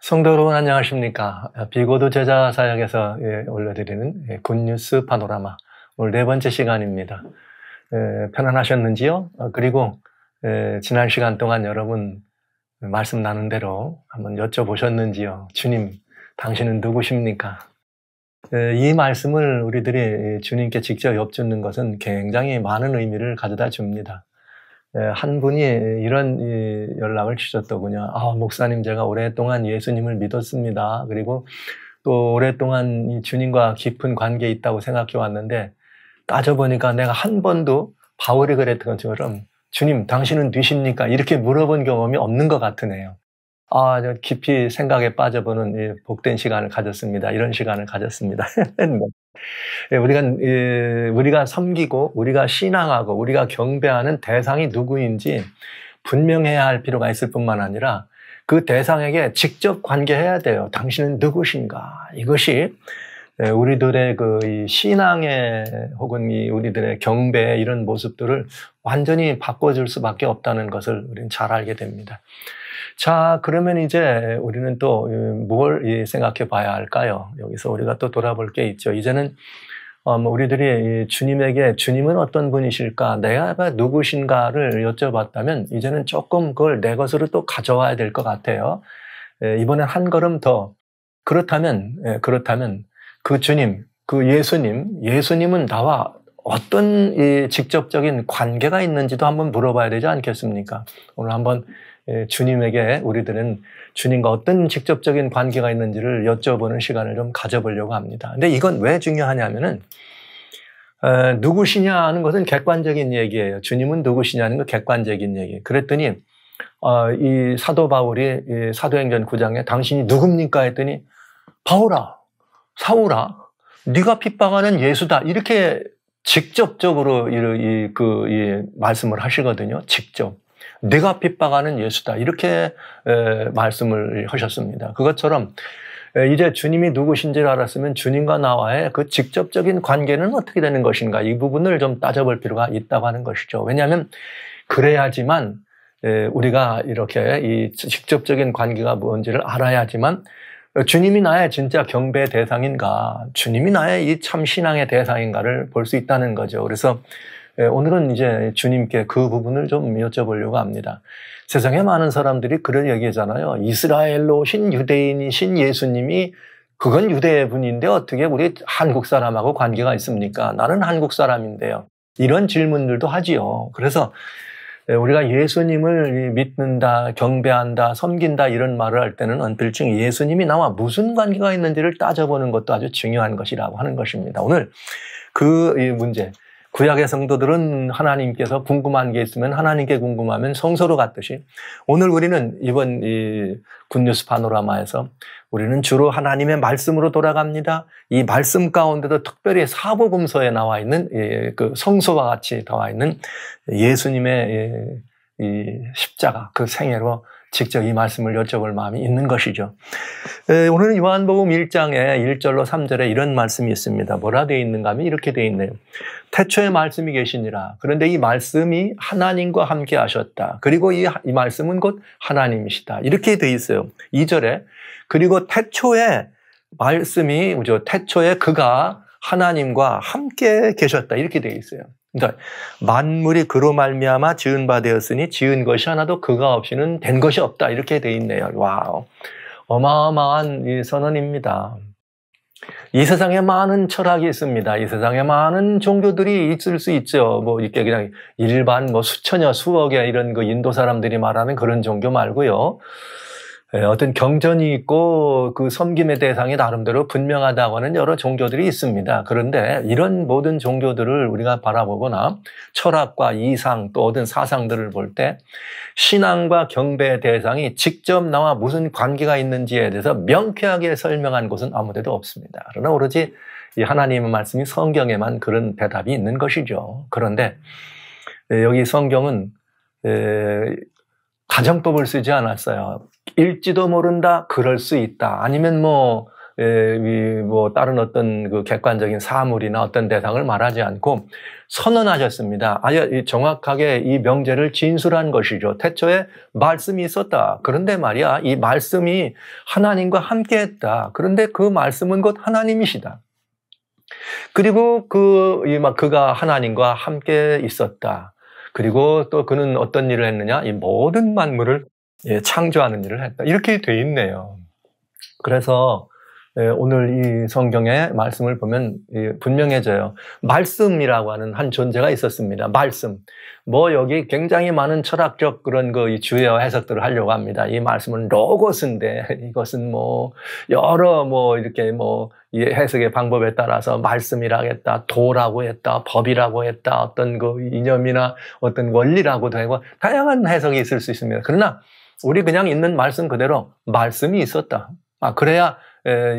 성도 여러분 안녕하십니까? 비고도 제자 사역에서 올려드리는 굿뉴스 파노라마 오늘 네 번째 시간입니다. 편안하셨는지요? 그리고 지난 시간 동안 여러분 말씀 나눈 대로 한번 여쭤보셨는지요? 주님, 당신은 누구십니까? 이 말씀을 우리들이 주님께 직접 여쭙는 것은 굉장히 많은 의미를 가져다 줍니다. 한 분이 이런 연락을 주셨더군요. 목사님, 제가 오랫동안 예수님을 믿었습니다. 그리고 또 오랫동안 이 주님과 깊은 관계에 있다고 생각해 왔는데 따져보니까 내가 한 번도 바울이 그랬던 것처럼 주님, 당신은 누십니까? 이렇게 물어본 경험이 없는 것 같으네요. 깊이 생각에 빠져보는 복된 시간을 가졌습니다. 이런 시간을 가졌습니다. 우리가 섬기고, 우리가 신앙하고, 우리가 경배하는 대상이 누구인지 분명해야 할 필요가 있을 뿐만 아니라 그 대상에게 직접 관계해야 돼요. 당신은 누구신가? 이것이 우리들의 이 신앙의 혹은 우리들의 경배의 이런 모습들을 완전히 바꿔줄 수밖에 없다는 것을 우리는 잘 알게 됩니다. 자, 그러면 이제 우리는 또 뭘 생각해 봐야 할까요? 여기서 우리가 또 돌아볼 게 있죠. 이제는 우리들이 주님에게 주님은 어떤 분이실까, 내가 누구신가를 여쭤봤다면 이제는 조금 그걸 내 것으로 또 가져와야 될 것 같아요. 이번엔 한 걸음 더. 그렇다면 그 주님, 그 예수님은 나와 어떤 직접적인 관계가 있는지도 한번 물어봐야 되지 않겠습니까? 오늘 한번 주님에게 우리들은 주님과 어떤 직접적인 관계가 있는지를 여쭤보는 시간을 좀 가져보려고 합니다. 근데 이건 왜 중요하냐면은 누구시냐 하는 것은 객관적인 얘기예요. 주님은 누구시냐는 건 객관적인 얘기. 그랬더니 이 사도 바울이 이 사도행전 9장에 당신이 누굽니까 했더니 바울아, 사울아, 네가 핍박하는 예수다, 이렇게 직접적으로 이 말씀을 하시거든요. 직접. 네가 핍박하는 예수다, 이렇게 말씀을 하셨습니다. 그것처럼 이제 주님이 누구신지를 알았으면 주님과 나와의 그 직접적인 관계는 어떻게 되는 것인가, 이 부분을 좀 따져볼 필요가 있다고 하는 것이죠. 왜냐하면 그래야지만 우리가 이렇게 이 직접적인 관계가 뭔지를 알아야지만 주님이 나의 진짜 경배의 대상인가, 주님이 나의 이 참 신앙의 대상인가를 볼 수 있다는 거죠. 그래서 오늘은 이제 주님께 그 부분을 좀 여쭤보려고 합니다. 세상에 많은 사람들이 그런 얘기잖아요. 이스라엘로 오신 유대인이신 예수님이, 그건 유대분인데 어떻게 우리 한국 사람하고 관계가 있습니까? 나는 한국 사람인데요. 이런 질문들도 하지요. 그래서 우리가 예수님을 믿는다, 경배한다, 섬긴다 이런 말을 할 때는 언뜻중 예수님이 나와 무슨 관계가 있는지를 따져보는 것도 아주 중요한 것이라고 하는 것입니다. 오늘 그 문제, 구약의 성도들은 하나님께서 궁금한 게 있으면 하나님께 궁금하면 성소로 갔듯이 오늘 우리는 이번 이 굿뉴스 파노라마에서 우리는 주로 하나님의 말씀으로 돌아갑니다. 이 말씀 가운데도 특별히 사복음서에 나와 있는 그 성소와 같이 나와 있는 예수님의 이 십자가, 그 생애로 직접 이 말씀을 여쭤볼 마음이 있는 것이죠. 오늘은 요한복음 1장에 1절로 3절에 이런 말씀이 있습니다. 뭐라 되어 있는가 하면 이렇게 되어 있네요. 태초에 말씀이 계시니라. 그런데 이 말씀이 하나님과 함께 하셨다. 그리고 이 말씀은 곧 하나님이시다. 이렇게 되어 있어요. 2절에 그리고 태초에 말씀이, 태초에 그가 하나님과 함께 계셨다. 이렇게 되어 있어요. 그러니까 만물이 그로 말미암아 지은 바 되었으니 지은 것이 하나도 그가 없이는 된 것이 없다, 이렇게 돼 있네요. 와우, 어마어마한 이 선언입니다. 이 세상에 많은 철학이 있습니다. 이 세상에 많은 종교들이 있을 수 있죠. 이렇게 그냥 일반 수천여 수억의 이런 그 인도 사람들이 말하는 그런 종교 말고요. 어떤 경전이 있고 그 섬김의 대상이 나름대로 분명하다고 하는 여러 종교들이 있습니다. 그런데 이런 모든 종교들을 우리가 바라보거나 철학과 이상 또 어떤 사상들을 볼 때 신앙과 경배의 대상이 직접 나와 무슨 관계가 있는지에 대해서 명쾌하게 설명한 곳은 아무 데도 없습니다. 그러나 오로지 이 하나님의 말씀이 성경에만 그런 대답이 있는 것이죠. 그런데 여기 성경은 가정법을 쓰지 않았어요. 일지도 모른다, 그럴 수 있다, 아니면 뭐 다른 어떤 그 객관적인 사물이나 어떤 대상을 말하지 않고 선언하셨습니다. 아예 정확하게 이 명제를 진술한 것이죠. 태초에 말씀이 있었다. 그런데 말이야, 이 말씀이 하나님과 함께했다. 그런데 그 말씀은 곧 하나님이시다. 그리고 그가 하나님과 함께 있었다. 그리고 또 그는 어떤 일을 했느냐? 이 모든 만물을 창조하는 일을 했다. 이렇게 돼 있네요. 그래서 오늘 이 성경의 말씀을 보면 분명해져요. 말씀이라고 하는 한 존재가 있었습니다. 말씀. 뭐 여기 굉장히 많은 철학적 그런 이 주요 해석들을 하려고 합니다. 이 말씀은 로고스인데 이것은 뭐 여러 이렇게 이 해석의 방법에 따라서 말씀이라고 했다, 도라고 했다, 법이라고 했다, 어떤 그 이념이나 어떤 원리라고도 하고 다양한 해석이 있을 수 있습니다. 그러나 우리 그냥 있는 말씀 그대로 말씀이 있었다. 그래야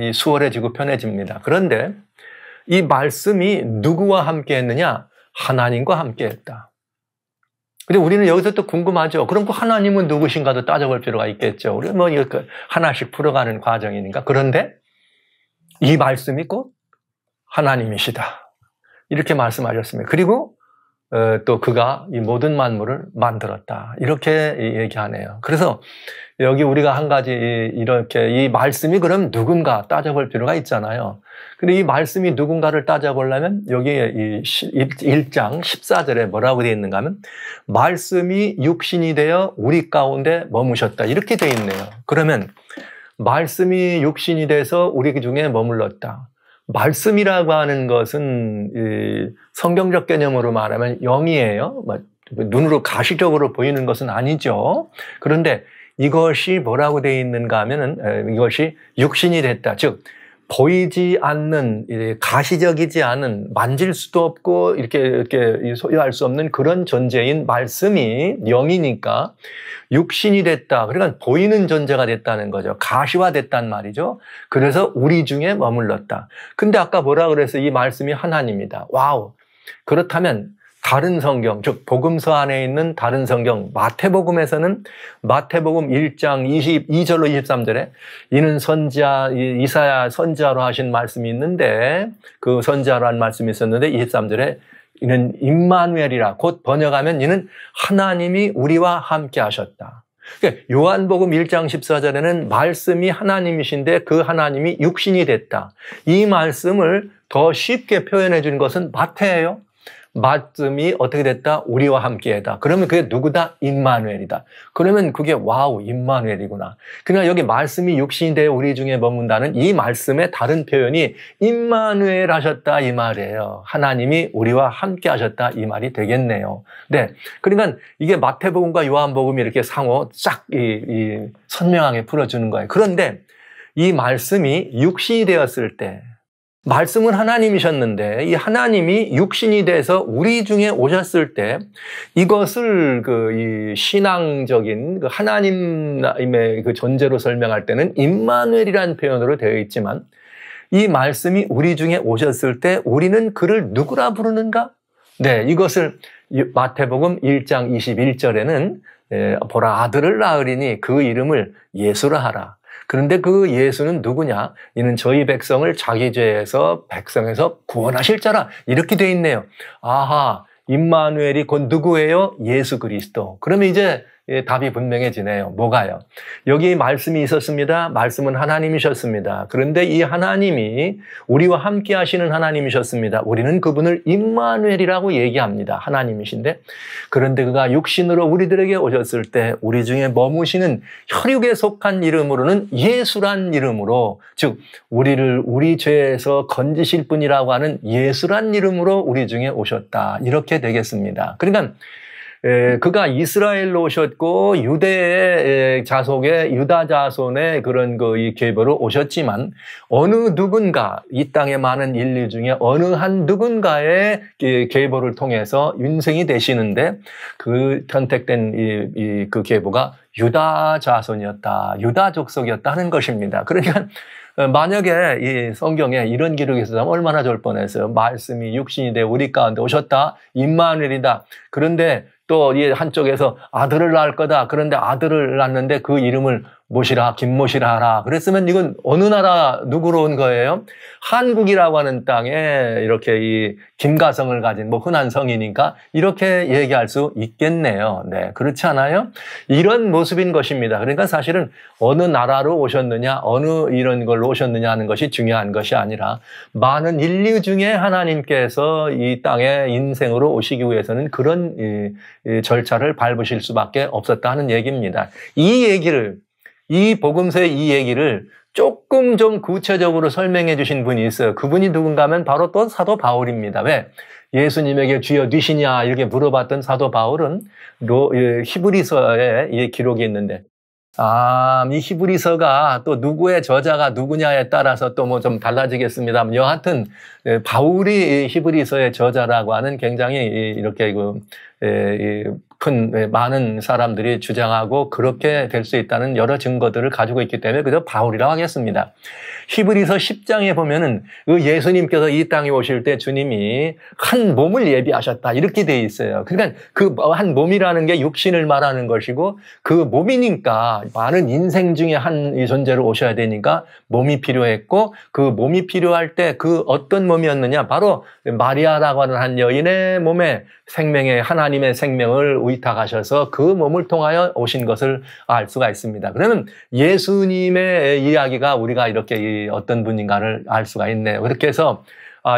이 수월해지고 편해집니다. 그런데 이 말씀이 누구와 함께 했느냐? 하나님과 함께 했다. 근데 우리는 여기서 또 궁금하죠. 그럼 그 하나님은 누구신가도 따져볼 필요가 있겠죠. 우리 이렇게 하나씩 풀어가는 과정이니까. 그런데 이 말씀이 곧 하나님이시다. 이렇게 말씀하셨습니다. 그리고 또 그가 이 모든 만물을 만들었다. 이렇게 얘기하네요. 그래서 여기 우리가 한 가지 이렇게 이 말씀이 그럼 누군가 따져볼 필요가 있잖아요. 근데 이 말씀이 누군가를 따져보려면 여기 이 1장 14절에 뭐라고 되어 있는가 하면 말씀이 육신이 되어 우리 가운데 머무셨다. 이렇게 되어 있네요. 그러면 말씀이 육신이 돼서 우리 중에 머물렀다. 말씀이라고 하는 것은 성경적 개념으로 말하면 영이에요. 눈으로 가시적으로 보이는 것은 아니죠. 그런데 이것이 뭐라고 되어 있는가 하면은 이것이 육신이 됐다. 즉 보이지 않는 가시적이지 않은 만질 수도 없고 이렇게 소유할 수 없는 그런 존재인 말씀이 영이니까 육신이 됐다. 그러니까 보이는 존재가 됐다는 거죠. 가시화됐단 말이죠. 그래서 우리 중에 머물렀다. 근데 아까 뭐라 그랬어요? 이 말씀이 하나님이다. 와우. 그렇다면 다른 성경, 즉 복음서 안에 있는 다른 성경, 마태복음에서는 마태복음 1장 22절로 23절에 이는 이사야 선지자로 하신 말씀이 있는데 그 선지자로 한 말씀이 있었는데 23절에 이는 임마누엘이라 곧 번역하면 이는 하나님이 우리와 함께 하셨다. 그러니까 요한복음 1장 14절에는 말씀이 하나님이신데 그 하나님이 육신이 됐다. 이 말씀을 더 쉽게 표현해 준 것은 마태예요. 말씀이 어떻게 됐다? 우리와 함께하다. 그러면 그게 누구다? 임마누엘이다. 그러면 그게 와우, 임마누엘이구나. 그러니까 여기 말씀이 육신이 되어 우리 중에 머문다는 이 말씀의 다른 표현이 임마누엘 하셨다 이 말이에요. 하나님이 우리와 함께 하셨다 이 말이 되겠네요. 네, 그러니까 이게 마태복음과 요한복음이 이렇게 상호 쫙 선명하게 풀어주는 거예요. 그런데 이 말씀이 육신이 되었을 때 말씀은 하나님이셨는데 이 하나님이 육신이 돼서 우리 중에 오셨을 때 이것을 이 신앙적인 하나님의 그 존재로 설명할 때는 임마누엘이라는 표현으로 되어 있지만 이 말씀이 우리 중에 오셨을 때 우리는 그를 누구라 부르는가? 네, 이것을 마태복음 1장 21절에는 보라 아들을 낳으리니 그 이름을 예수라 하라. 그런데 그 예수는 누구냐? 이는 저희 백성을 자기 죄에서 백성에서 구원하실 자라. 이렇게 돼 있네요. 아하, 임마누엘이 곧 누구예요? 예수 그리스도. 그러면 이제 답이 분명해지네요. 뭐가요? 여기 말씀이 있었습니다. 말씀은 하나님이셨습니다. 그런데 이 하나님이 우리와 함께 하시는 하나님이셨습니다. 우리는 그분을 임마누엘이라고 얘기합니다. 하나님이신데 그런데 그가 육신으로 우리들에게 오셨을 때 우리 중에 머무시는 혈육에 속한 이름으로는 예수란 이름으로 즉 우리를 우리 죄에서 건지실 분이라고 하는 예수란 이름으로 우리 중에 오셨다. 이렇게 되겠습니다. 그러니까 그가 이스라엘로 오셨고 유대의 자속의 유다 자손의 그런 이 계보로 오셨지만 어느 누군가 이 땅의 많은 인류 중에 어느 한 누군가의 계보를 통해서 윤생이 되시는데 그 선택된 그 계보가 유다 자손이었다, 유다 족속이었다 하는 것입니다. 그러니까 만약에 이 성경에 이런 기록이 있었다면 얼마나 좋을 뻔했어요. 말씀이 육신이 되어 우리 가운데 오셨다, 임마누엘이다. 그런데 또 이 한쪽에서 아들을 낳을 거다. 그런데 아들을 낳는데 그 이름을 모시라, 김모시라 하라. 그랬으면 이건 어느 나라 누구로 온 거예요? 한국이라고 하는 땅에 이렇게 이 김가성을 가진 뭐 흔한 성이니까 이렇게 얘기할 수 있겠네요. 네, 그렇지 않아요? 이런 모습인 것입니다. 그러니까 사실은 어느 나라로 오셨느냐, 어느 이런 걸로 오셨느냐 하는 것이 중요한 것이 아니라 많은 인류 중에 하나님께서 이 땅에 인생으로 오시기 위해서는 그런 이 절차를 밟으실 수밖에 없었다 하는 얘기입니다. 이 복음서의 이 얘기를 조금 좀 구체적으로 설명해 주신 분이 있어요. 그분이 누군가 하면 바로 또 사도 바울입니다. 왜? 예수님에게 주여 누시냐 이렇게 물어봤던 사도 바울은 히브리서에 기록이 있는데 이 히브리서가 또 누구의 저자가 누구냐에 따라서 또 뭐 좀 달라지겠습니다만 여하튼 바울이 히브리서의 저자라고 하는 굉장히 이렇게 큰 많은 사람들이 주장하고 그렇게 될 수 있다는 여러 증거들을 가지고 있기 때문에 그저 바울이라고 하겠습니다. 히브리서 10장에 보면은 그 예수님께서 이 땅에 오실 때 주님이 한 몸을 예비하셨다 이렇게 돼 있어요. 그러니까 그 한 몸이라는 게 육신을 말하는 것이고 그 몸이니까 많은 인생 중에 한 존재로 오셔야 되니까 몸이 필요했고 그 몸이 필요할 때 그 어떤 몸이었느냐 바로 마리아라고 하는 한 여인의 몸에 생명의 하나님의 생명을 위탁하셔서 그 몸을 통하여 오신 것을 알 수가 있습니다. 그러면 예수님의 이야기가 우리가 이렇게 어떤 분인가를 알 수가 있네요. 그렇게 해서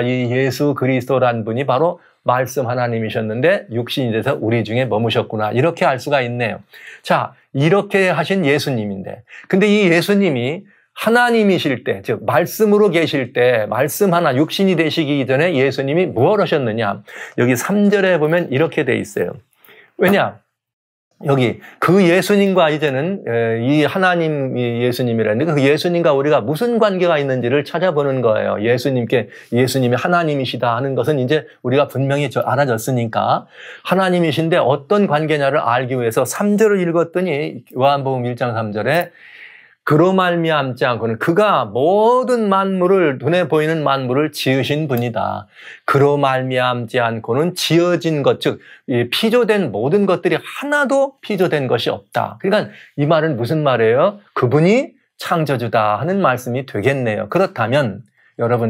이 예수 그리스도란 분이 바로 말씀 하나님이셨는데 육신이 돼서 우리 중에 머무셨구나 이렇게 알 수가 있네요. 자, 이렇게 하신 예수님인데 근데 이 예수님이 하나님이실 때, 즉 말씀으로 계실 때 말씀 하나 육신이 되시기 전에 예수님이 무엇 하셨느냐? 여기 3절에 보면 이렇게 돼 있어요. 왜냐? 여기 그 예수님과 이제는 이 하나님 예수님이라는데 그 예수님과 우리가 무슨 관계가 있는지를 찾아보는 거예요. 예수님이 하나님이시다 하는 것은 이제 우리가 분명히 알아졌으니까 하나님이신데 어떤 관계냐를 알기 위해서 3절을 읽었더니 요한복음 1장 3절에 그로 말미암지 않고는 그가 모든 만물을 눈에 보이는 만물을 지으신 분이다. 그로 말미암지 않고는 지어진 것, 즉 피조된 모든 것들이 하나도 피조된 것이 없다. 그러니까 이 말은 무슨 말이에요? 그분이 창조주다 하는 말씀이 되겠네요. 그렇다면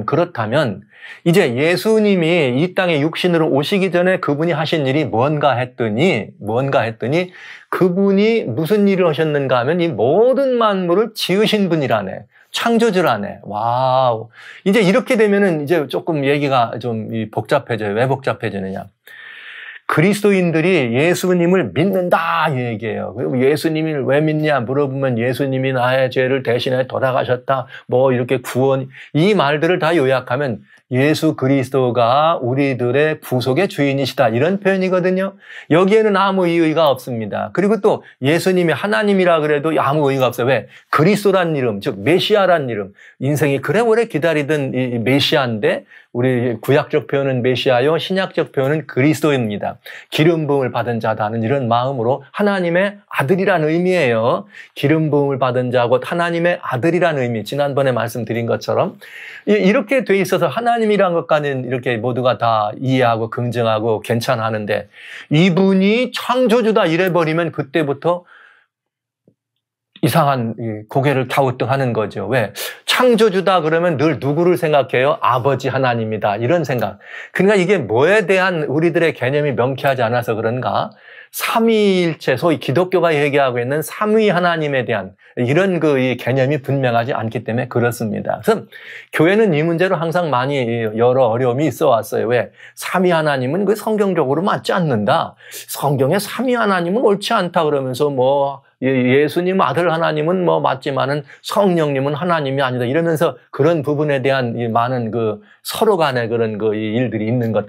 그렇다면 이제 예수님이 이 땅에 육신으로 오시기 전에 그분이 하신 일이 뭔가 했더니 그분이 무슨 일을 하셨는가 하면 이 모든 만물을 지으신 분이라네. 창조주라네. 와우. 이제 이렇게 되면은 이제 조금 얘기가 좀 복잡해져요. 왜 복잡해지느냐? 그리스도인들이 예수님을 믿는다 이 얘기예요. 그리고 예수님을 왜 믿냐 물어보면 예수님이 나의 죄를 대신해 돌아가셨다. 뭐 이렇게 구원 이 말들을 다 요약하면 예수 그리스도가 우리들의 구속의 주인이시다 이런 표현이거든요. 여기에는 아무 이의가 없습니다. 그리고 또 예수님이 하나님이라 그래도 아무 의의가 없어요. 왜? 그리스도란 이름, 즉 메시아란 이름. 인생이 그래 오래 기다리던 이 메시아인데 우리 구약적 표현은 메시아요, 신약적 표현은 그리스도입니다. 기름 부음을 받은 자다는 이런 마음으로 하나님의 아들이라는 의미예요. 기름 부음을 받은 자 곧 하나님의 아들이라는 의미. 지난번에 말씀드린 것처럼 이렇게 돼 있어서 하나님이란 것과는 이렇게 모두가 다 이해하고 긍정하고 괜찮아하는데 이분이 창조주다 이래버리면 그때부터 이상한 고개를 갸우뚱하는 거죠. 왜? 창조주다 그러면 늘 누구를 생각해요? 아버지 하나님이다. 이런 생각. 그러니까 이게 뭐에 대한 우리들의 개념이 명쾌하지 않아서 그런가? 삼위일체, 소위 기독교가 얘기하고 있는 삼위 하나님에 대한 이런 이 개념이 분명하지 않기 때문에 그렇습니다. 그래서 교회는 이 문제로 항상 많이 여러 어려움이 있어 왔어요. 왜? 삼위 하나님은 그 성경적으로 맞지 않는다. 성경에 삼위 하나님은 옳지 않다 그러면서 예수님 아들 하나님은 맞지만은 성령님은 하나님이 아니다 이러면서 그런 부분에 대한 많은 서로 간의 그런 일들이 있는 것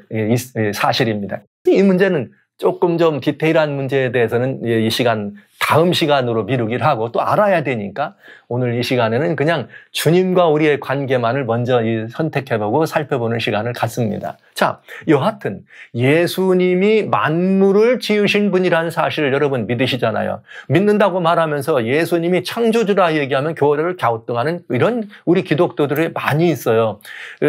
사실입니다. 이 문제는 조금 좀 디테일한 문제에 대해서는 이 시간 다음 시간으로 미루기를 하고 또 알아야 되니까 오늘 이 시간에는 그냥 주님과 우리의 관계만을 먼저 선택해보고 살펴보는 시간을 갖습니다. 자, 여하튼 예수님이 만물을 지으신 분이라는 사실을 여러분 믿으시잖아요. 믿는다고 말하면서 예수님이 창조주라 얘기하면 교회를 갸우뚱하는 이런 우리 기독교들이 많이 있어요.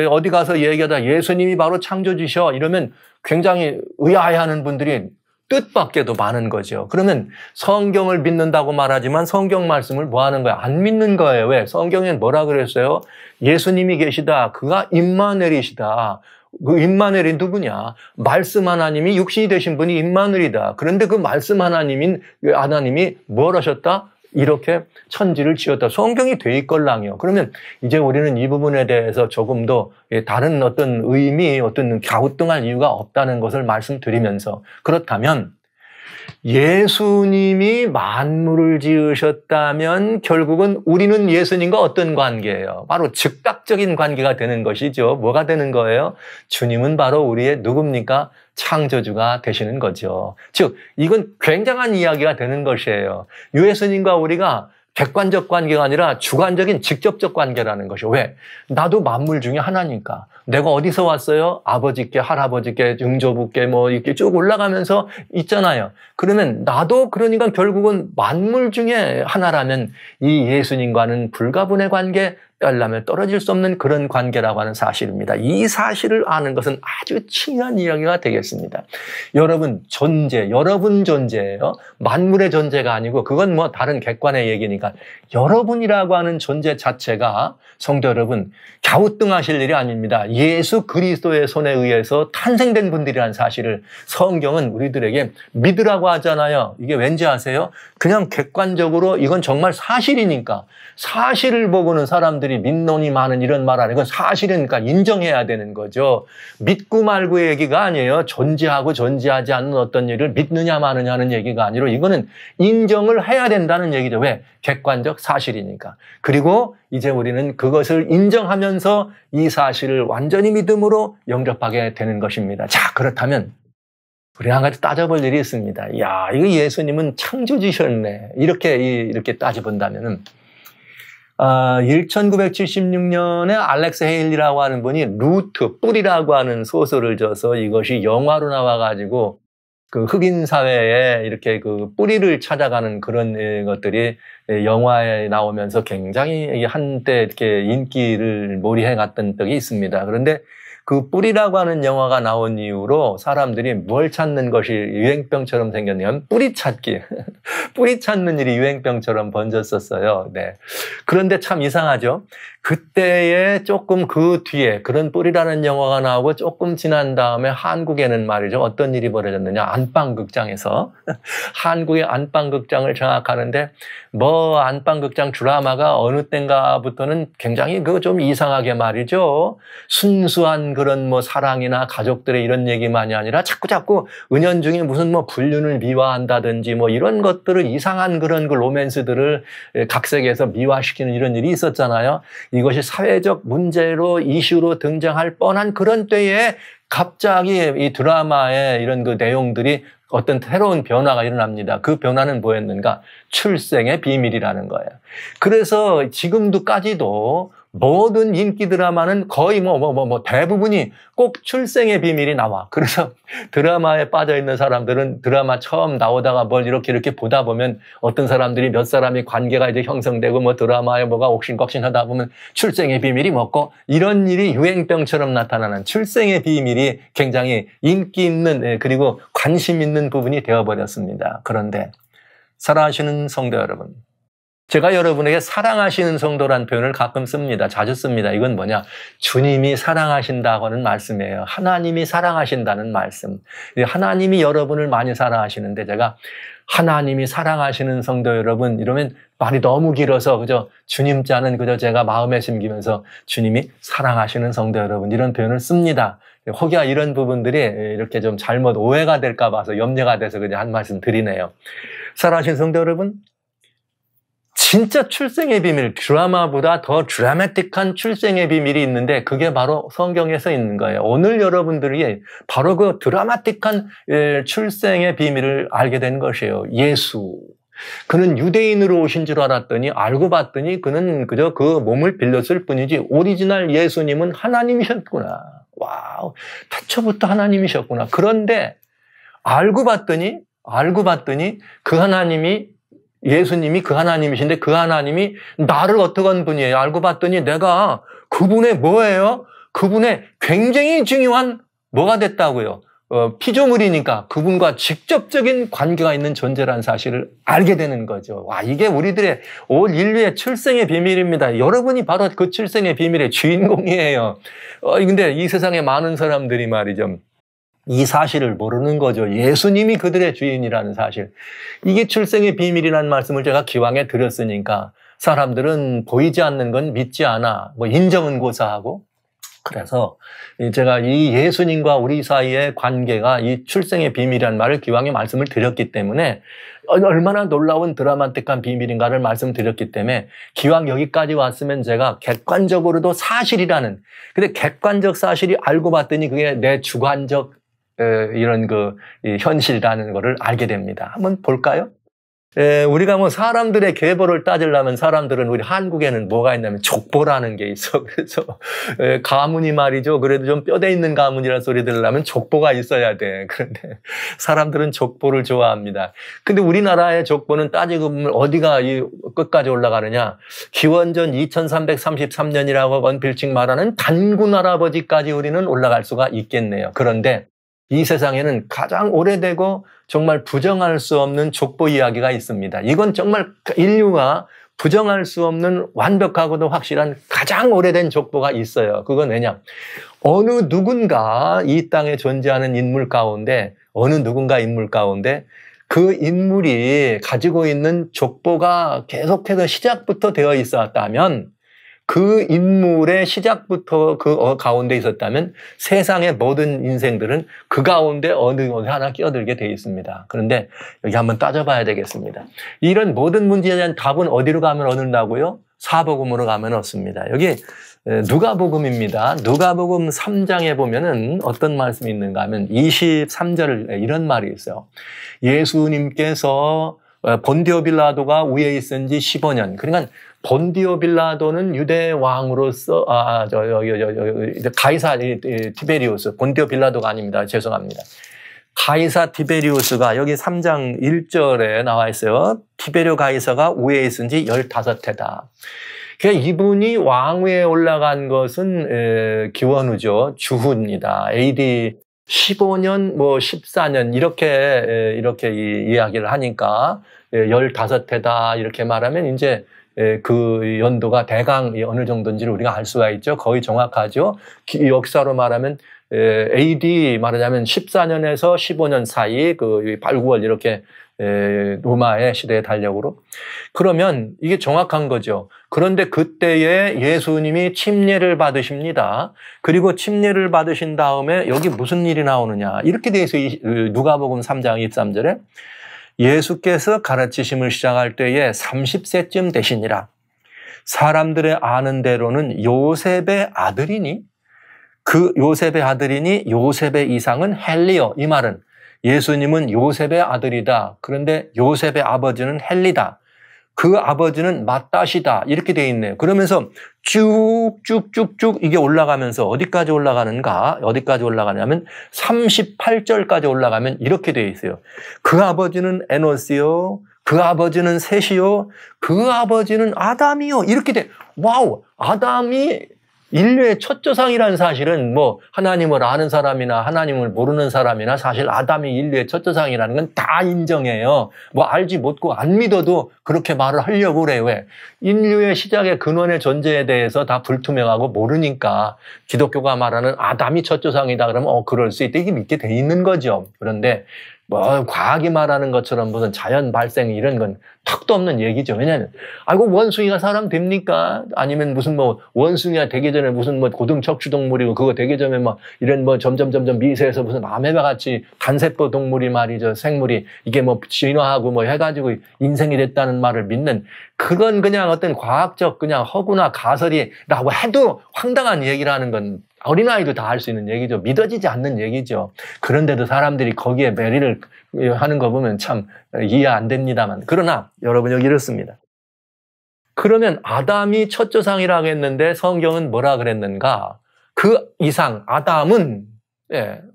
어디 가서 얘기하다 예수님이 바로 창조주셔 이러면 굉장히 의아해하는 분들이 뜻밖에도 많은 거죠. 그러면 성경을 믿는다고 말하지만 성경 말씀을 뭐 하는 거야? 안 믿는 거예요. 왜? 성경엔 뭐라 그랬어요? 예수님이 계시다. 그가 임마누엘이시다. 그 임마누엘이 누구냐? 말씀 하나님이 육신이 되신 분이 임마누엘이다. 그런데 그 말씀 하나님이 뭘 하셨다? 이렇게 천지를 지었다. 성경이 돼 있걸랑요. 그러면 이제 우리는 이 부분에 대해서 조금 더 다른 어떤 의미, 어떤 갸우뚱할 이유가 없다는 것을 말씀드리면서, 그렇다면 예수님이 만물을 지으셨다면 결국은 우리는 예수님과 어떤 관계예요? 바로 즉각적인 관계가 되는 것이죠. 뭐가 되는 거예요? 주님은 바로 우리의 누굽니까? 창조주가 되시는 거죠. 즉, 이건 굉장한 이야기가 되는 것이에요. 예수님과 우리가 객관적 관계가 아니라 주관적인 직접적 관계라는 것이요. 왜? 나도 만물 중에 하나니까. 내가 어디서 왔어요? 아버지께, 할아버지께, 증조부께 뭐 이렇게 쭉 올라가면서 있잖아요. 그러면 나도 그러니까 결국은 만물 중에 하나라면 이 예수님과는 불가분의 관계, 뗄라면 떨어질 수 없는 그런 관계라고 하는 사실입니다. 이 사실을 아는 것은 아주 중요한 이야기가 되겠습니다. 여러분 존재예요. 만물의 존재가 아니고 그건 뭐 다른 객관의 얘기니까 여러분이라고 하는 존재 자체가 성도 여러분 갸우뚱하실 일이 아닙니다. 예수 그리스도의 손에 의해서 탄생된 분들이라는 사실을 성경은 우리들에게 믿으라고 하잖아요. 이게 왠지 아세요? 그냥 객관적으로 이건 정말 사실이니까 사실을 보고는 사람들이 믿노니 많은 이런 말 아니고 사실이니까 인정해야 되는 거죠. 믿고 말고의 얘기가 아니에요. 존재하고 존재하지 않는 어떤 일을 믿느냐 마느냐는 얘기가 아니라 이거는 인정을 해야 된다는 얘기죠. 왜? 객관적 사실이니까. 그리고 이제 우리는 그것을 인정하면서 이 사실을 완전히 믿음으로 영접하게 되는 것입니다. 자, 그렇다면 우리 한 가지 따져볼 일이 있습니다. 야, 이거 예수님은 창조주셨네. 이렇게 따져본다면은 1976년에 알렉스 헤일리라고 하는 분이 루트, 뿌리라고 하는 소설을 줘서 이것이 영화로 나와가지고 그 흑인 사회에 이렇게 그 뿌리를 찾아가는 그런 것들이 영화에 나오면서 굉장히 한때 이렇게 인기를 몰이해 갔던 적이 있습니다. 그런데 그 뿌리라고 하는 영화가 나온 이후로 사람들이 뭘 찾는 것이 유행병처럼 생겼냐면 뿌리 찾기. 뿌리 찾는 일이 유행병처럼 번졌었어요. 네. 그런데 참 이상하죠. 그때에 조금 그 뒤에 그런 뿌리라는 영화가 나오고 조금 지난 다음에 한국에는 말이죠. 어떤 일이 벌어졌느냐. 안방극장에서. 한국의 안방극장을 장악하는데 뭐 안방극장 드라마가 어느 땐가부터는 굉장히 그거 좀 이상하게 말이죠. 순수한 그런 뭐 사랑이나 가족들의 이런 얘기만이 아니라 자꾸 은연중에 무슨 뭐 불륜을 미화한다든지 뭐 이런 것들을 이상한 그런 그 로맨스들을 각색해서 미화시키는 이런 일이 있었잖아요. 이것이 사회적 문제로 이슈로 등장할 뻔한 그런 때에 갑자기 이 드라마의 이런 그 내용들이 어떤 새로운 변화가 일어납니다. 그 변화는 뭐였는가? 출생의 비밀이라는 거예요. 그래서 지금도까지도 모든 인기 드라마는 거의 대부분이 꼭 출생의 비밀이 나와. 그래서 드라마에 빠져있는 사람들은 드라마 처음 나오다가 뭘 이렇게 보다 보면 어떤 사람들이 몇 사람이 관계가 이제 형성되고 뭐 드라마에 뭐가 옥신각신 하다 보면 출생의 비밀이 먹고 이런 일이 유행병처럼 나타나는 출생의 비밀이 굉장히 인기 있는 그리고 관심 있는 부분이 되어버렸습니다. 그런데 사랑하시는 성도 여러분, 제가 여러분에게 사랑하시는 성도란 표현을 가끔 씁니다. 자주 씁니다. 이건 뭐냐? 주님이 사랑하신다고 하는 말씀이에요. 하나님이 사랑하신다는 말씀. 하나님이 여러분을 많이 사랑하시는데 제가 하나님이 사랑하시는 성도 여러분 이러면 말이 너무 길어서 그저 주님 자는 그저 제가 마음에 심기면서 주님이 사랑하시는 성도 여러분 이런 표현을 씁니다. 혹여 이런 부분들이 이렇게 좀 잘못 오해가 될까 봐서 염려가 돼서 그냥 한 말씀 드리네요. 사랑하시는 성도 여러분, 진짜 출생의 비밀, 드라마보다 더 드라마틱한 출생의 비밀이 있는데 그게 바로 성경에서 있는 거예요. 오늘 여러분들이 바로 그 드라마틱한 출생의 비밀을 알게 된 것이에요. 예수. 그는 유대인으로 오신 줄 알았더니 알고 봤더니 그는 그저 그 몸을 빌렸을 뿐이지 오리지널 예수님은 하나님이셨구나. 와우. 태초부터 하나님이셨구나. 그런데 알고 봤더니 그 하나님이 예수님이 그 하나님이신데 그 하나님이 나를 어떠한 분이에요? 알고 봤더니 내가 그분의 뭐예요? 그분의 굉장히 중요한 뭐가 됐다고요? 피조물이니까 그분과 직접적인 관계가 있는 존재라는 사실을 알게 되는 거죠. 와, 이게 우리들의 올 인류의 출생의 비밀입니다. 여러분이 바로 그 출생의 비밀의 주인공이에요. 근데 이 세상에 많은 사람들이 말이죠, 이 사실을 모르는 거죠. 예수님이 그들의 주인이라는 사실. 이게 출생의 비밀이라는 말씀을 제가 기왕에 드렸으니까 사람들은 보이지 않는 건 믿지 않아. 뭐 인정은 고사하고. 그래서 제가 이 예수님과 우리 사이의 관계가 이 출생의 비밀이라는 말을 기왕에 말씀을 드렸기 때문에 얼마나 놀라운 드라마틱한 비밀인가를 말씀드렸기 때문에 기왕 여기까지 왔으면 제가 객관적으로도 사실이라는, 근데 객관적 사실이 알고 봤더니 그게 내 주관적 이런 현실이라는 것을 알게 됩니다. 한번 볼까요? 우리가 뭐 사람들의 계보를 따지려면 사람들은 우리 한국에는 뭐가 있냐면 족보라는 게 있어. 그래서 가문이 말이죠. 그래도 좀 뼈대 있는 가문이라는 소리 들으려면 족보가 있어야 돼. 그런데 사람들은 족보를 좋아합니다. 근데 우리나라의 족보는 따지고 보면 어디가 이 끝까지 올라가느냐. 기원전 2333년이라고 원필칭 말하는 단군 할아버지까지 우리는 올라갈 수가 있겠네요. 그런데 이 세상에는 가장 오래되고 정말 부정할 수 없는 족보 이야기가 있습니다. 이건 정말 인류가 부정할 수 없는 완벽하고도 확실한 가장 오래된 족보가 있어요. 그건 왜냐? 어느 누군가 이 땅에 존재하는 인물 가운데, 어느 누군가 인물 가운데 그 인물이 가지고 있는 족보가 계속해서 시작부터 되어 있었다면, 그 인물의 시작부터 그 가운데 있었다면 세상의 모든 인생들은 그 가운데 어느 하나 끼어들게 되어 있습니다. 그런데 여기 한번 따져봐야 되겠습니다. 이런 모든 문제에 대한 답은 어디로 가면 얻는다고요? 사복음으로 가면 얻습니다. 여기 누가복음입니다. 누가복음 3장에 보면은 어떤 말씀이 있는가 하면 23절 이런 말이 있어요. 예수님께서 본디오 빌라도가 위에 있은 지 15년. 그러니까 본디오 빌라도는 유대 왕으로서 가이사 티베리우스, 본디오 빌라도가 아닙니다. 죄송합니다. 가이사 티베리우스가 여기 3장 1절에 나와 있어요. 티베리오 가이사가 위에 있은 지 15해다. 그러니까 이분이 왕위에 올라간 것은 기원후죠. 주후입니다. AD 15년, 14년, 이렇게 이야기를 하니까 15해다 이렇게 말하면 이제 그 연도가 대강 어느 정도인지를 우리가 알 수가 있죠. 거의 정확하죠. 역사로 말하면 AD 말하자면 14년에서 15년 사이 그 8, 9월 이렇게 로마의 시대의 달력으로. 그러면 이게 정확한 거죠. 그런데 그때에 예수님이 침례를 받으십니다. 그리고 침례를 받으신 다음에 여기 무슨 일이 나오느냐. 이렇게 돼 있어요. 누가복음 3장 23절에. 예수께서 가르치심을 시작할 때에 30세쯤 되시니라. 사람들의 아는 대로는 요셉의 아들이니, 그 요셉의 아들이니 요셉의 이상은 헬리요. 이 말은 예수님은 요셉의 아들이다. 그런데 요셉의 아버지는 헬리다. 그 아버지는 맏다시다. 이렇게 돼 있네요. 그러면서 쭉쭉쭉쭉 이게 올라가면서 어디까지 올라가는가? 어디까지 올라가냐면 38절까지 올라가면 이렇게 돼 있어요. 그 아버지는 에노스요. 그 아버지는 셋이요. 그 아버지는 아담이요. 이렇게 돼. 와우! 아담이 인류의 첫 조상이라는 사실은 뭐 하나님을 아는 사람이나 하나님을 모르는 사람이나 사실 아담이 인류의 첫 조상이라는 건 다 인정해요. 뭐 알지 못고 안 믿어도 그렇게 말을 하려고 그래요. 왜? 인류의 시작의 근원의 존재에 대해서 다 불투명하고 모르니까 기독교가 말하는 아담이 첫 조상이다 그러면 그럴 수 있다. 이게 믿게 돼 있는 거죠. 그런데 뭐 과학이 말하는 것처럼 무슨 자연 발생 이런 건 턱도 없는 얘기죠. 왜냐하면 아이고 원숭이가 사람 됩니까? 아니면 무슨 뭐 원숭이가 되기 전에 무슨 뭐 고등 척추 동물이고 그거 되기 전에 뭐 이런 뭐 점점 미세해서 무슨 아메바 같이 간세포 동물이 말이죠. 생물이 이게 뭐 진화하고 뭐 해가지고 인생이 됐다는 말을 믿는, 그건 그냥 어떤 과학적 그냥 허구나 가설이라고 해도 황당한 얘기라는 건 어린아이도 다 할 수 있는 얘기죠. 믿어지지 않는 얘기죠. 그런데도 사람들이 거기에 매리를 하는 거 보면 참 이해 안 됩니다만. 그러나 여러분 여기 이렇습니다. 그러면 아담이 첫 조상이라고 했는데 성경은 뭐라 그랬는가? 그 이상 아담은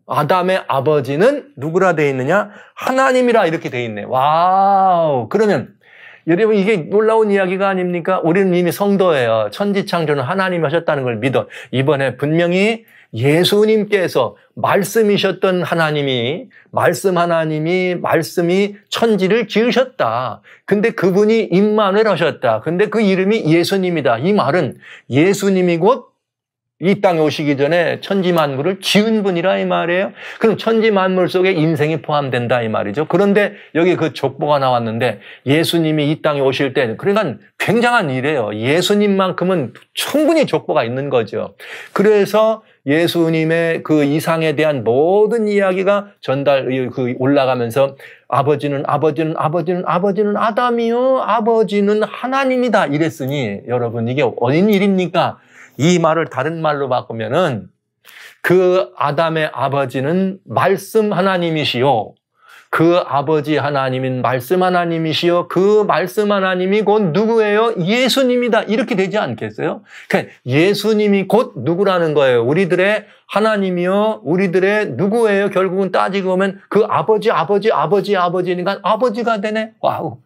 아담의 아버지는 누구라 돼 있느냐? 하나님이라 이렇게 돼 있네. 와우. 그러면 여러분 이게 놀라운 이야기가 아닙니까? 우리는 이미 성도예요. 천지창조는 하나님이 하셨다는 걸 믿어. 이번에 분명히 예수님께서 말씀이셨던 하나님이 말씀이 천지를 지으셨다. 근데 그분이 임마누엘 하셨다. 근데 그 이름이 예수님이다. 이 말은 예수님이 곧 이 땅에 오시기 전에 천지 만물을 지은 분이라 이 말이에요. 그럼 천지 만물 속에 인생이 포함된다 이 말이죠. 그런데 여기 그 족보가 나왔는데 예수님이 이 땅에 오실 때 그러니까 굉장한 일이에요. 예수님만큼은 충분히 족보가 있는 거죠. 그래서 예수님의 그 이상에 대한 모든 이야기가 올라가면서 아버지는 아담이요. 아버지는 하나님이다. 이랬으니 여러분 이게 어린 일입니까? 이 말을 다른 말로 바꾸면은 그 아담의 아버지는 말씀 하나님이시요. 그 아버지 하나님인 말씀 하나님이시요. 그 말씀 하나님이 곧 누구예요? 예수님이다. 이렇게 되지 않겠어요? 그러니까 예수님이 곧 누구라는 거예요. 우리들의 하나님이요. 우리들의 누구예요? 결국은 따지고 보면 그 아버지니까 아버지가 되네. 와우.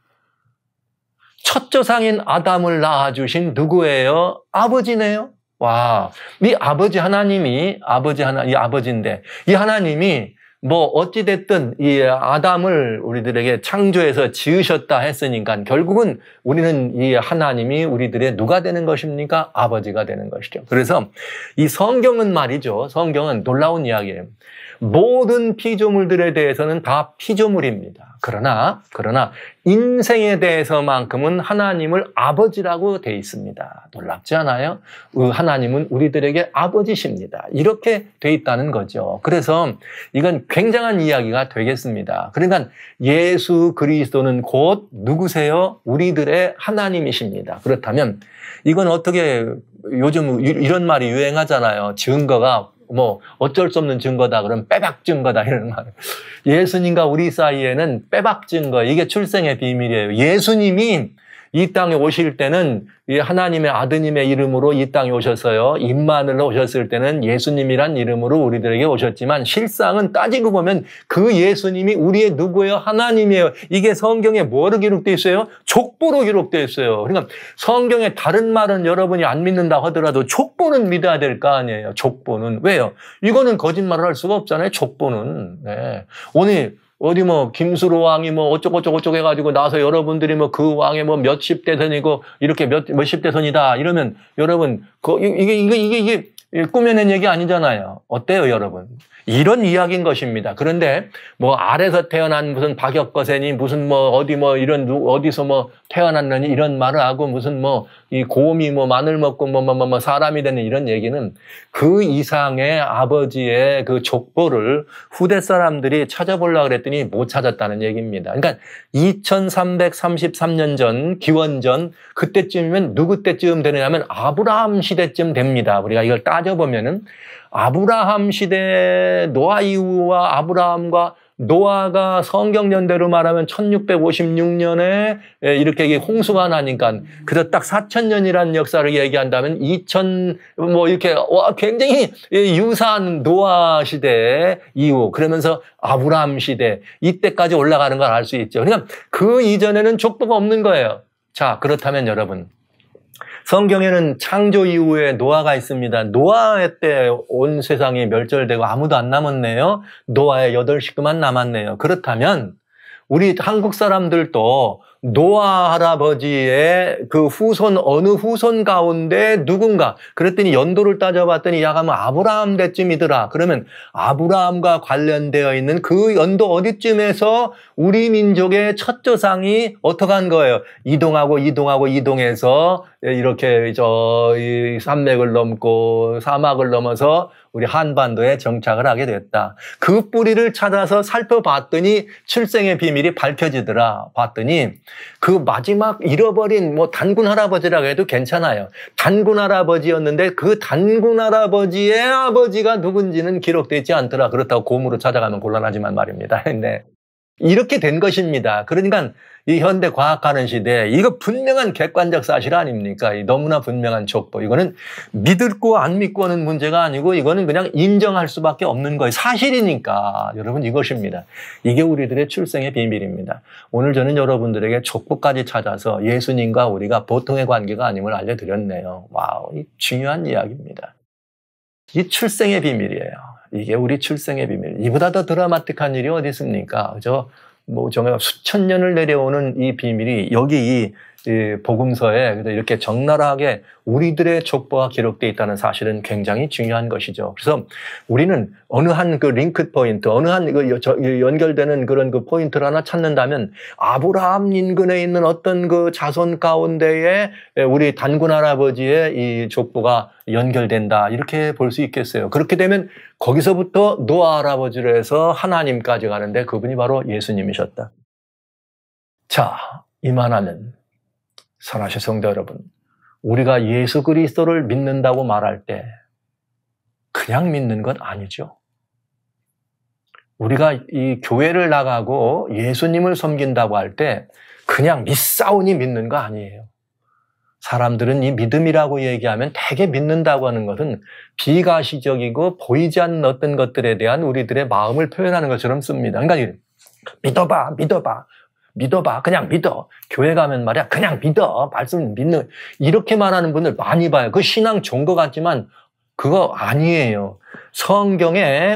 첫 조상인 아담을 낳아주신 누구예요? 아버지네요. 와, 이 아버지 하나님이 이 아버지인데 이 하나님이 뭐 어찌됐든 이 아담을 우리들에게 창조해서 지으셨다 했으니까 결국은 우리는 이 하나님이 우리들의 누가 되는 것입니까? 아버지가 되는 것이죠. 그래서 이 성경은 말이죠. 성경은 놀라운 이야기예요. 모든 피조물들에 대해서는 다 피조물입니다. 그러나 인생에 대해서만큼은 하나님을 아버지라고 돼 있습니다. 놀랍지 않아요? 하나님은 우리들에게 아버지십니다. 이렇게 돼 있다는 거죠. 그래서 이건 굉장한 이야기가 되겠습니다. 그러니까 예수 그리스도는 곧 누구세요? 우리들의 하나님이십니다. 그렇다면 이건 어떻게 요즘 이런 말이 유행하잖아요. 증거가 뭐 어쩔 수 없는 증거다 그러면 빼박 증거다 이런 말. 예수님과 우리 사이에는 빼박 증거 이게 출생의 비밀이에요. 예수님이 이 땅에 오실 때는 하나님의 아드님의 이름으로 이 땅에 오셨어요. 임마누엘로 오셨을 때는 예수님이란 이름으로 우리들에게 오셨지만 실상은 따지고 보면 그 예수님이 우리의 누구예요? 하나님이에요. 이게 성경에 뭐로 기록되어 있어요? 족보로 기록되어 있어요. 그러니까 성경에 다른 말은 여러분이 안 믿는다 하더라도 족보는 믿어야 될 거 아니에요. 족보는. 왜요? 이거는 거짓말을 할 수가 없잖아요. 족보는. 네. 오늘 어디 뭐 김수로 왕이 뭐 어쩌고 해가지고 나서 여러분들이 뭐 그 왕의 뭐 몇십 대선이고 이렇게 몇십 대선이다 이러면 여러분 이게 꾸며낸 얘기 아니잖아요. 어때요, 여러분? 이런 이야기인 것입니다. 그런데 뭐 아래서 태어난 무슨 박혁거세니 무슨 뭐 어디 뭐 이런 어디서 뭐 태어났느니 이런 말을 하고 무슨 뭐 이 곰이 뭐 마늘 먹고 뭐 사람이 되는 이런 얘기는 그 이상의 아버지의 그 족보를 후대 사람들이 찾아보려고 그랬더니 못 찾았다는 얘기입니다. 그러니까 2333년 전 기원전 그때쯤이면 누구 때쯤 되느냐면 아브라함 시대쯤 됩니다. 우리가 이걸 따져보면은 아브라함 시대 노아 이후와 아브라함과 노아가 성경연대로 말하면 1656년에 이렇게 홍수가 나니까 그래서 딱 4000년이라는 역사를 얘기한다면 2000 뭐 이렇게 굉장히 유사한 노아 시대 이후 그러면서 아브라함 시대 이때까지 올라가는 걸 알 수 있죠. 그러니까 그 이전에는 족보가 없는 거예요. 자, 그렇다면 여러분 성경에는 창조 이후에 노아가 있습니다. 노아 때 온 세상이 멸절되고 아무도 안 남았네요. 노아의 8식구만 남았네요. 그렇다면 우리 한국 사람들도 노아 할아버지의 그 후손 어느 후손 가운데 누군가 그랬더니 연도를 따져봤더니 야가면 아브라함 때쯤이더라. 그러면 아브라함과 관련되어 있는 그 연도 어디쯤에서 우리 민족의 첫 조상이 어떻게 한 거예요? 이동해서 이렇게 이 산맥을 넘고 사막을 넘어서 우리 한반도에 정착을 하게 됐다. 그 뿌리를 찾아서 살펴봤더니 출생의 비밀이 밝혀지더라. 봤더니 그 마지막 잃어버린 뭐 단군 할아버지라고 해도 괜찮아요. 단군 할아버지였는데 그 단군 할아버지의 아버지가 누군지는 기록되지 않더라. 그렇다고 곰으로 찾아가면 곤란하지만 말입니다. 네. 이렇게 된 것입니다. 그러니까 이 현대 과학하는 시대에 이거 분명한 객관적 사실 아닙니까? 이 너무나 분명한 족보. 이거는 믿고 안 믿고 하는 문제가 아니고 이거는 그냥 인정할 수밖에 없는 거예요. 사실이니까. 여러분 이것입니다. 이게 우리들의 출생의 비밀입니다. 오늘 저는 여러분들에게 족보까지 찾아서 예수님과 우리가 보통의 관계가 아님을 알려드렸네요. 와우, 이 중요한 이야기입니다. 이 출생의 비밀이에요. 이게 우리 출생의 비밀. 이보다 더 드라마틱한 일이 어디 있습니까? 정말 수천 년을 내려오는 이 비밀이 여기 이 복음서에 이렇게 적나라하게 우리들의 족보가 기록되어 있다는 사실은 굉장히 중요한 것이죠. 그래서 우리는 어느 한 그 링크 포인트, 어느 한 그 연결되는 그런 그 포인트를 하나 찾는다면 아브라함 인근에 있는 어떤 그 자손 가운데에 우리 단군 할아버지의 이 족보가 연결된다. 이렇게 볼 수 있겠어요. 그렇게 되면 거기서부터 노아 할아버지로 해서 하나님까지 가는데 그분이 바로 예수님이셨다. 자, 이만하면 사랑하신 성도 여러분, 우리가 예수 그리스도를 믿는다고 말할 때 그냥 믿는 것 아니죠. 우리가 이 교회를 나가고 예수님을 섬긴다고 할 때 그냥 믿사오니 믿는 거 아니에요. 사람들은 이 믿음이라고 얘기하면 대개 믿는다고 하는 것은 비가시적이고 보이지 않는 어떤 것들에 대한 우리들의 마음을 표현하는 것처럼 씁니다. 그러니까 믿어봐, 믿어봐. 믿어봐. 그냥 믿어. 교회 가면 말이야. 그냥 믿어. 말씀 믿는. 이렇게 말하는 분들 많이 봐요. 그 신앙 좋은 것 같지만 그거 아니에요.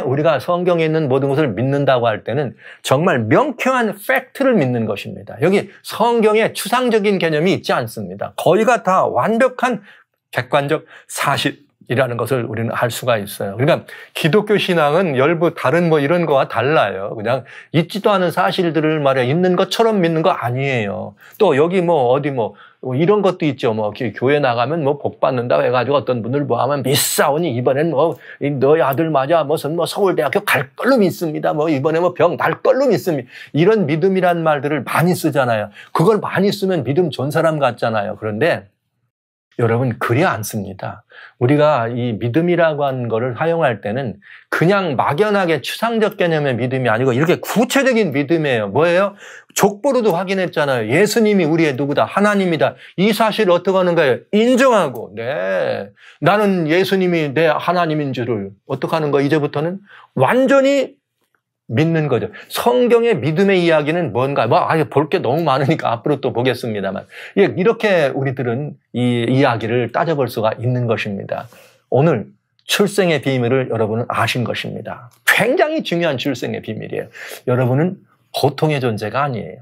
우리가 성경에 있는 모든 것을 믿는다고 할 때는 정말 명쾌한 팩트를 믿는 것입니다. 여기 성경에 추상적인 개념이 있지 않습니다. 거의가 다 완벽한 객관적 사실이라는 것을 우리는 알 수가 있어요. 그러니까 기독교 신앙은 다른 이런 거와 달라요. 그냥 있지도 않은 사실들을 말이야 있는 것처럼 믿는 거 아니에요. 또 여기 이런 것도 있죠. 교회 나가면 복 받는다 해가지고 어떤 분들 하면 믿사오니 이번엔 너희 아들 맞아 무슨 서울대학교 갈 걸로 믿습니다. 이번에 병 날 걸로 믿습니다. 이런 믿음이란 말들을 많이 쓰잖아요. 그걸 많이 쓰면 믿음 좋은 사람 같잖아요. 그런데 여러분 그리 않습니다. 우리가 이 믿음이라고 하는 거를 사용할 때는 그냥 막연하게 추상적 개념의 믿음이 아니고 이렇게 구체적인 믿음이에요. 뭐예요? 족보로도 확인했잖아요. 예수님이 우리의 누구다? 하나님이다. 이 사실을 어떻게 하는 거예요? 인정하고 나는 예수님이 내 하나님인 줄을 어떻게 하는 거예요? 이제부터는 완전히 믿는 거죠. 성경의 믿음의 이야기는 뭔가, 볼 게 너무 많으니까 앞으로 또 보겠습니다만. 이렇게 우리들은 이 이야기를 따져볼 수가 있는 것입니다. 오늘 출생의 비밀을 여러분은 아신 것입니다. 굉장히 중요한 출생의 비밀이에요. 여러분은 보통의 존재가 아니에요.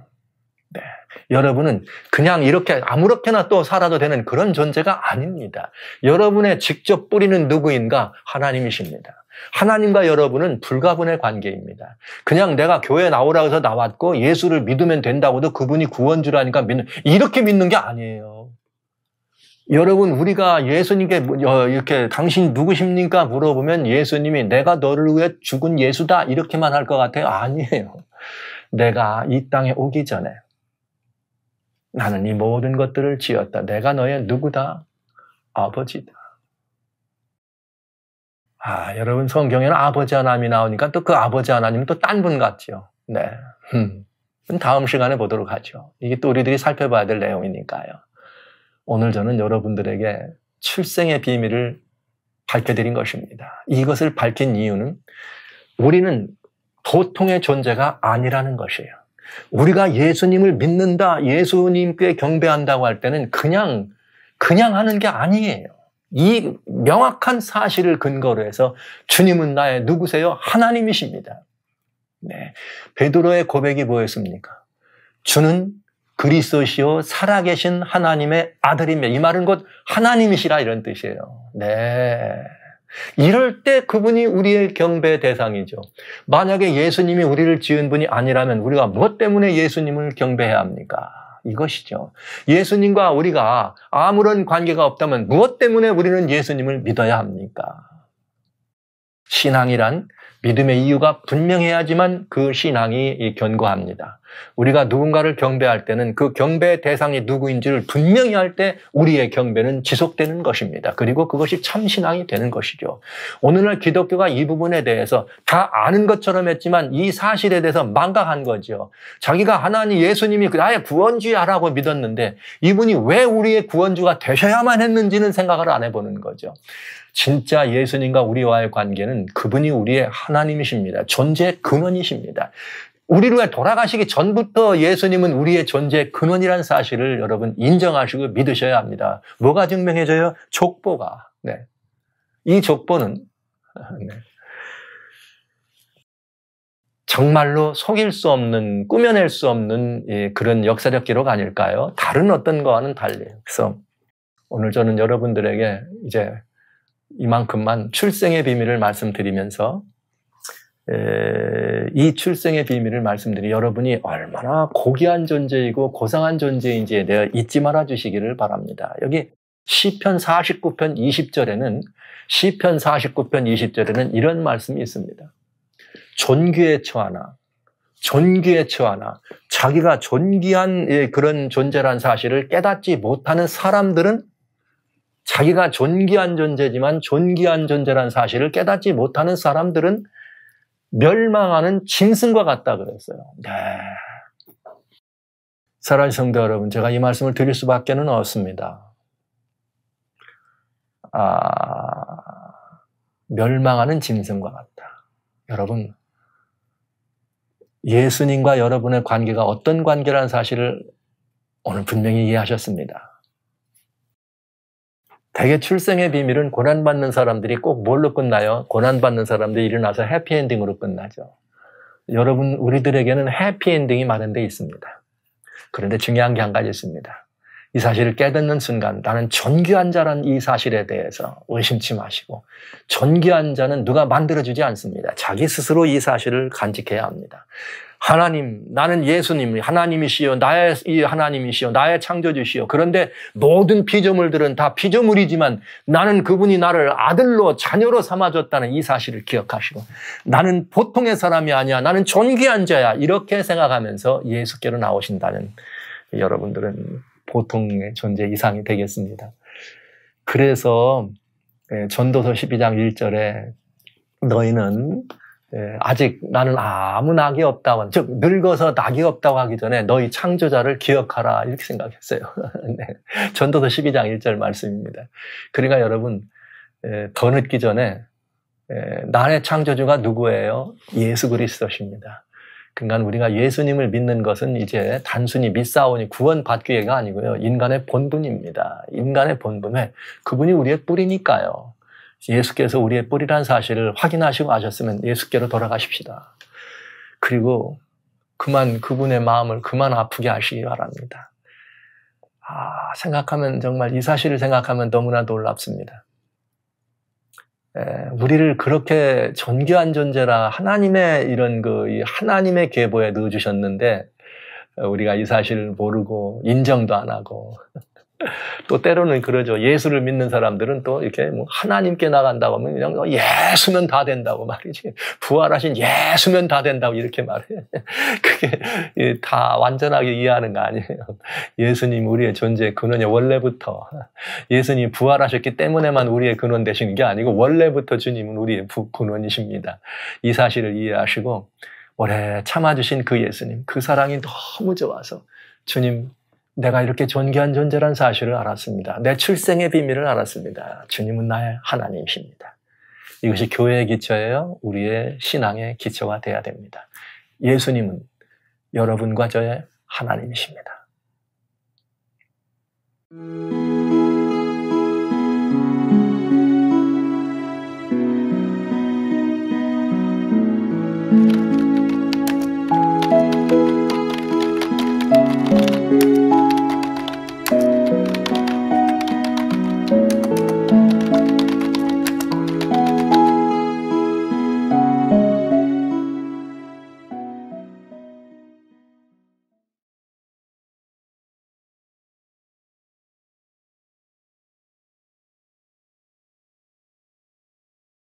여러분은 그냥 이렇게 아무렇게나 또 살아도 되는 그런 존재가 아닙니다. 여러분의 직접 뿌리는 누구인가? 하나님이십니다. 하나님과 여러분은 불가분의 관계입니다. 그냥 내가 교회 나오라고 해서 나왔고 예수를 믿으면 된다고도 그분이 구원주라니까 이렇게 믿는 게 아니에요. 여러분 우리가 예수님께 이렇게 당신 누구십니까? 물어보면 예수님이 내가 너를 위해 죽은 예수다 이렇게만 할 것 같아요? 아니에요. 내가 이 땅에 오기 전에 나는 이 모든 것들을 지었다. 내가 너의 누구다? 아버지다. 여러분 성경에는 아버지 하나님이 나오니까 또 그 아버지 하나님은 또 딴 분 같죠. 다음 시간에 보도록 하죠. 이게 또 우리들이 살펴봐야 될 내용이니까요. 오늘 저는 여러분들에게 출생의 비밀을 밝혀드린 것입니다. 이것을 밝힌 이유는 우리는 보통의 존재가 아니라는 것이에요. 우리가 예수님을 믿는다, 예수님께 경배한다고 할 때는 그냥 하는 게 아니에요. 이 명확한 사실을 근거로 해서 주님은 나의 누구세요? 하나님이십니다. 베드로의 고백이 뭐였습니까? 주는 그리스도시요 살아계신 하나님의 아들이며 이 말은 곧 하나님이시라 이런 뜻이에요. 이럴 때 그분이 우리의 경배 대상이죠. 만약에 예수님이 우리를 지은 분이 아니라면 우리가 무엇 때문에 예수님을 경배해야 합니까? 이것이죠. 예수님과 우리가 아무런 관계가 없다면 무엇 때문에 우리는 예수님을 믿어야 합니까? 신앙이란 믿음의 이유가 분명해야지만 그 신앙이 견고합니다. 우리가 누군가를 경배할 때는 그 경배의 대상이 누구인지를 분명히 할 때 우리의 경배는 지속되는 것입니다. 그리고 그것이 참신앙이 되는 것이죠. 오늘날 기독교가 이 부분에 대해서 다 아는 것처럼 했지만 이 사실에 대해서 망각한 거죠. 자기가 하나님 예수님이 나의 구원주야라고 믿었는데 이분이 왜 우리의 구원주가 되셔야만 했는지는 생각을 안 해보는 거죠. 진짜 예수님과 우리와의 관계는 그분이 우리의 하나님이십니다. 존재의 근원이십니다. 우리를 위해 돌아가시기 전부터 예수님은 우리의 존재의 근원이라는 사실을 여러분 인정하시고 믿으셔야 합니다. 뭐가 증명해져요? 족보가. 네. 이 족보는 정말로 속일 수 없는, 꾸며낼 수 없는 그런 역사적 기록 아닐까요? 다른 어떤 거와는 달리. 그래서 오늘 저는 여러분들에게 이제 이만큼만 출생의 비밀을 말씀드리면서 이 출생의 비밀을 말씀드리 여러분이 얼마나 고귀한 존재이고 고상한 존재인지에 대해 잊지 말아 주시기를 바랍니다. 여기 시편 49편 20절에는 이런 말씀이 있습니다. 존귀에 처하나 자기가 존귀한 그런 존재란 사실을 깨닫지 못하는 사람들은 자기가 존귀한 존재지만 존귀한 존재란 사실을 깨닫지 못하는 사람들은 멸망하는 짐승과 같다 그랬어요. 네. 사랑하는 성도 여러분, 제가 이 말씀을 드릴 수밖에 없습니다. 멸망하는 짐승과 같다. 여러분, 예수님과 여러분의 관계가 어떤 관계라는 사실을 오늘 분명히 이해하셨습니다. 대개 출생의 비밀은 고난받는 사람들이 꼭 뭘로 끝나요? 고난받는 사람들이 일어나서 해피엔딩으로 끝나죠. 여러분, 우리들에게는 해피엔딩이 마련되어 있습니다. 그런데 중요한 게 한 가지 있습니다. 이 사실을 깨닫는 순간 나는 존귀한 자란 이 사실에 대해서 의심치 마시고, 존귀한 자는 누가 만들어주지 않습니다. 자기 스스로 이 사실을 간직해야 합니다. 하나님, 나는 예수님, 하나님이시여, 나의 이 하나님이시여, 나의 창조주시여. 그런데 모든 피조물들은 다 피조물이지만 나는 그분이 나를 아들로, 자녀로 삼아줬다는 이 사실을 기억하시고, 나는 보통의 사람이 아니야, 나는 존귀한 자야, 이렇게 생각하면서 예수께로 나오신다면 여러분들은 보통의 존재 이상이 되겠습니다. 그래서 전도서 12장 1절에 너희는 아직 나는 아무 낙이 없다고, 즉 늙어서 낙이 없다고 하기 전에 너희 창조자를 기억하라, 이렇게 생각했어요. 네. 전도서 12장 1절 말씀입니다. 그러니까 여러분, 더 늦기 전에 나의 창조주가 누구예요? 예수 그리스도십니다. 그러니까 우리가 예수님을 믿는 것은 이제 단순히 믿사오니 구원받기 위해가 아니고요, 인간의 본분입니다. 인간의 본분에 그분이 우리의 뿌리니까요. 예수께서 우리의 뿌리라는 사실을 확인하시고 아셨으면 예수께로 돌아가십시다. 그리고 그만 그분의 마음을 그만 아프게 하시기 바랍니다. 생각하면 정말 이 사실을 생각하면 너무나 놀랍습니다. 우리를 그렇게 존귀한 존재라 하나님의 이런 이 하나님의 계보에 넣어주셨는데 우리가 이 사실을 모르고 인정도 안 하고 또 때로는 그러죠. 예수를 믿는 사람들은 또 이렇게 하나님께 나간다고 하면 그냥 예수면 다 된다고 말이지. 부활하신 예수면 다 된다고 이렇게 말해. 그게 다 완전하게 이해하는 거 아니에요. 예수님 우리의 존재의 근원이 원래부터, 예수님이 부활하셨기 때문에만 우리의 근원 되시는 게 아니고 원래부터 주님은 우리의 근원이십니다. 이 사실을 이해하시고 오래 참아주신 그 예수님, 그 사랑이 너무 좋아서 주님, 내가 이렇게 존귀한 존재란 사실을 알았습니다. 내 출생의 비밀을 알았습니다. 주님은 나의 하나님이십니다. 이것이 교회의 기초예요. 우리의 신앙의 기초가 되어야 됩니다. 예수님은 여러분과 저의 하나님이십니다.